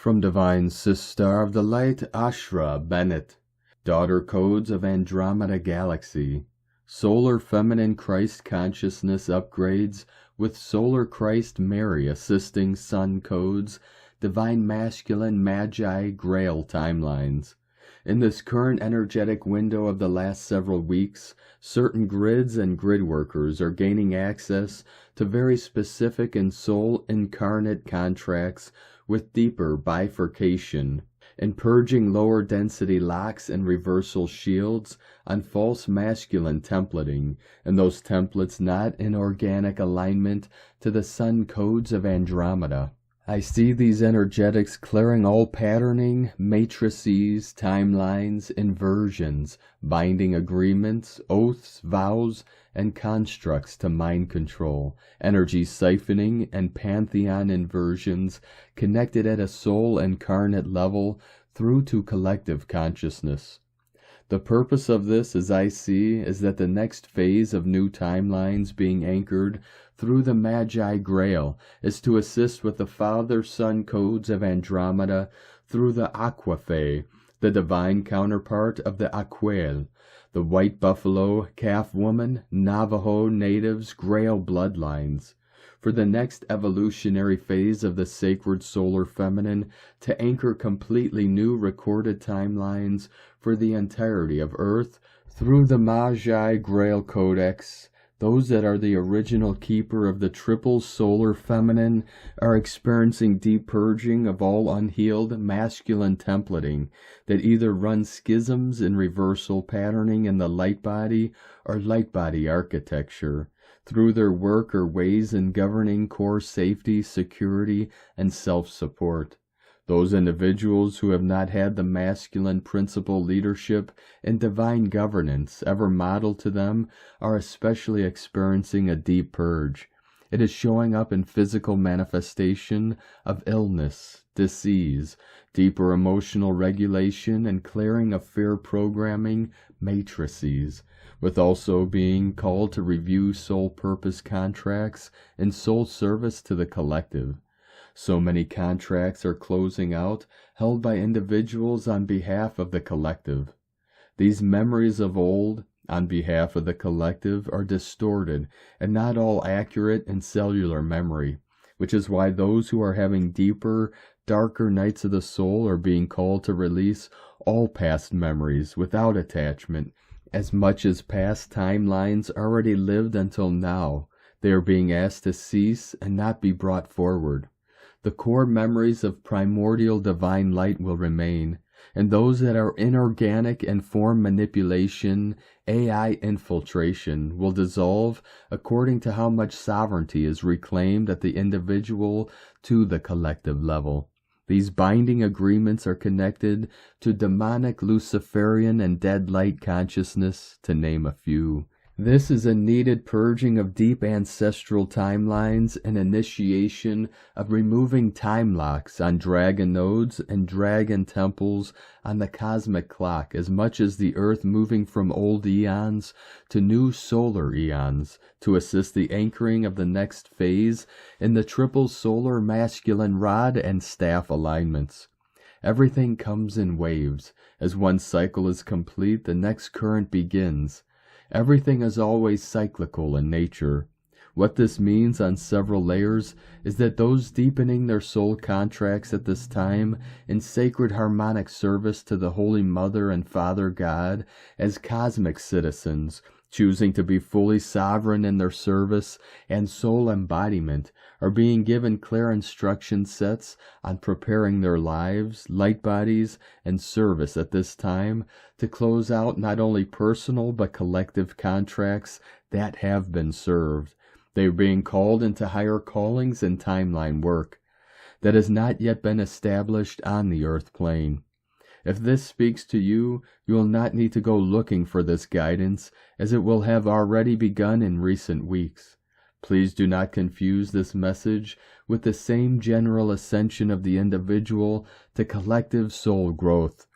From Divine Sister of the Light Ashra Bennett, Daughter Codes of Andromeda Galaxy, Solar Feminine Christ Consciousness Upgrades with Solar Christ Mary Assisting Sun Codes, Divine Masculine Maji Grail Timelines. In this current energetic window of the last several weeks, certain grids and grid workers are gaining access to very specific and soul incarnate contracts with deeper bifurcation and purging lower density locks and reversal shields on false masculine templating, and those templates not in organic alignment to the sun codes of Andromeda. I see these energetics clearing all patterning, matrices, timelines, inversions, binding agreements, oaths, vows, and constructs to mind control, energy siphoning, and pantheon inversions connected at a soul incarnate level through to collective consciousness. The purpose of this, as I see, is that the next phase of new timelines being anchored through the Magi Grail is to assist with the Father-Son codes of Andromeda through the Aquafae, the divine counterpart of the Aquel, the white buffalo, calf woman, Navajo natives, Grail bloodlines, for the next evolutionary phase of the sacred solar feminine to anchor completely new recorded timelines for the entirety of Earth through the Maji Grail Codex. Those that are the original keeper of the triple solar feminine are experiencing deep purging of all unhealed masculine templating that either runs schisms in reversal patterning in the light body or light body architecture through their work or ways in governing core safety, security, and self-support. Those individuals who have not had the masculine principle leadership and divine governance ever modeled to them are especially experiencing a deep purge. It is showing up in physical manifestation of illness, disease, deeper emotional regulation, and clearing of fear programming matrices, with also being called to review soul purpose contracts and soul service to the collective. So many contracts are closing out, held by individuals on behalf of the collective. These memories of old, on behalf of the collective, are distorted and not all accurate in cellular memory, which is why those who are having deeper, darker nights of the soul are being called to release all past memories without attachment, as much as past timelines already lived until now. They are being asked to cease and not be brought forward. The core memories of primordial divine light will remain, and those that are inorganic and form manipulation, AI infiltration, will dissolve according to how much sovereignty is reclaimed at the individual to the collective level. These binding agreements are connected to demonic, Luciferian, and dead light consciousness, to name a few. This is a needed purging of deep ancestral timelines and initiation of removing time locks on dragon nodes and dragon temples on the cosmic clock, as much as the earth moving from old eons to new solar eons to assist the anchoring of the next phase in the triple solar masculine rod and staff alignments. Everything comes in waves. As one cycle is complete, the next current begins. Everything is always cyclical in nature. What this means on several layers is that those deepening their soul contracts at this time in sacred harmonic service to the Holy Mother and Father God as cosmic citizens, choosing to be fully sovereign in their service and soul embodiment, are being given clear instruction sets on preparing their lives, light bodies, and service at this time to close out not only personal but collective contracts that have been served. They are being called into higher callings and timeline work that has not yet been established on the earth plane. If this speaks to you, you will not need to go looking for this guidance, as it will have already begun in recent weeks. Please do not confuse this message with the same general ascension of the individual to collective soul growth.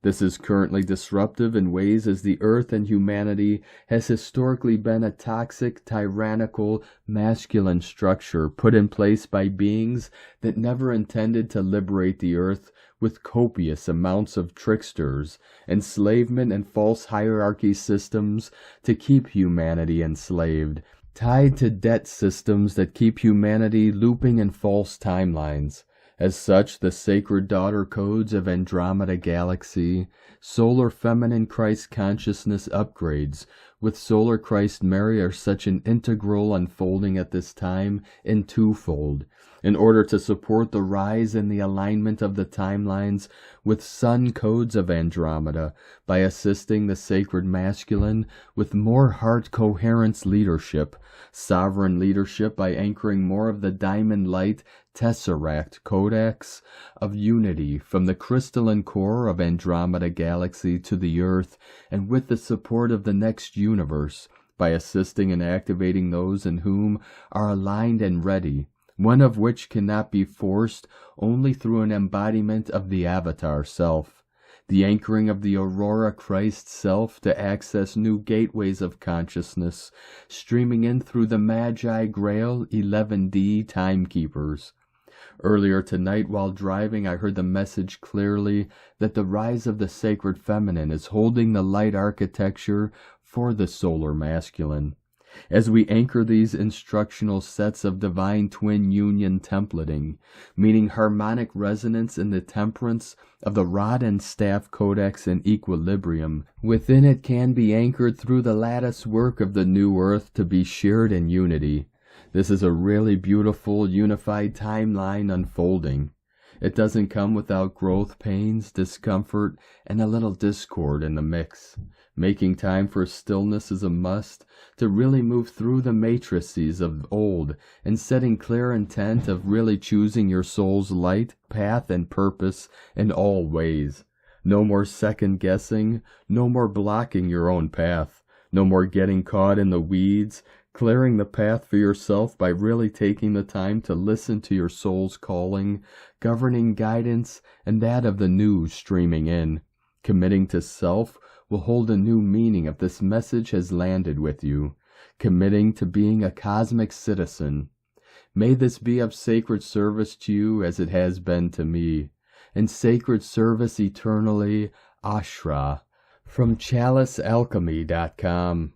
This is currently disruptive in ways as the earth and humanity has historically been a toxic, tyrannical, masculine structure put in place by beings that never intended to liberate the earth with copious amounts of tricksters, enslavement, and false hierarchy systems to keep humanity enslaved, tied to debt systems that keep humanity looping in false timelines. As such, the sacred daughter codes of Andromeda Galaxy, Solar Feminine Christ Consciousness upgrades with Solar Christ Mary are such an integral unfolding at this time in twofold, in order to support the rise in the alignment of the timelines with Sun codes of Andromeda by assisting the sacred masculine with more heart coherence leadership, sovereign leadership by anchoring more of the diamond light Tesseract Codex of unity from the crystalline core of Andromeda Galaxy to the Earth, and with the support of the next universe, by assisting and activating those in whom are aligned and ready, one of which cannot be forced only through an embodiment of the Avatar Self, the anchoring of the Aurora Christ Self to access new gateways of consciousness, streaming in through the Maji Grail 11D timekeepers. Earlier tonight, while driving, I heard the message clearly that the rise of the sacred feminine is holding the light architecture for the solar masculine. As we anchor these instructional sets of divine twin union templating, meaning harmonic resonance in the temperance of the rod and staff codex and equilibrium, within it can be anchored through the lattice work of the new earth to be shared in unity. This is a really beautiful, unified timeline unfolding. It doesn't come without growth pains, discomfort, and a little discord in the mix. Making time for stillness is a must to really move through the matrices of old and setting clear intent of really choosing your soul's light, path, and purpose in all ways. No more second guessing, no more blocking your own path, no more getting caught in the weeds, clearing the path for yourself by really taking the time to listen to your soul's calling, governing guidance, and that of the new streaming in. Committing to self will hold a new meaning if this message has landed with you. Committing to being a cosmic citizen. May this be of sacred service to you as it has been to me. In sacred service eternally, Ashra. From ChaliceAlchemy.com.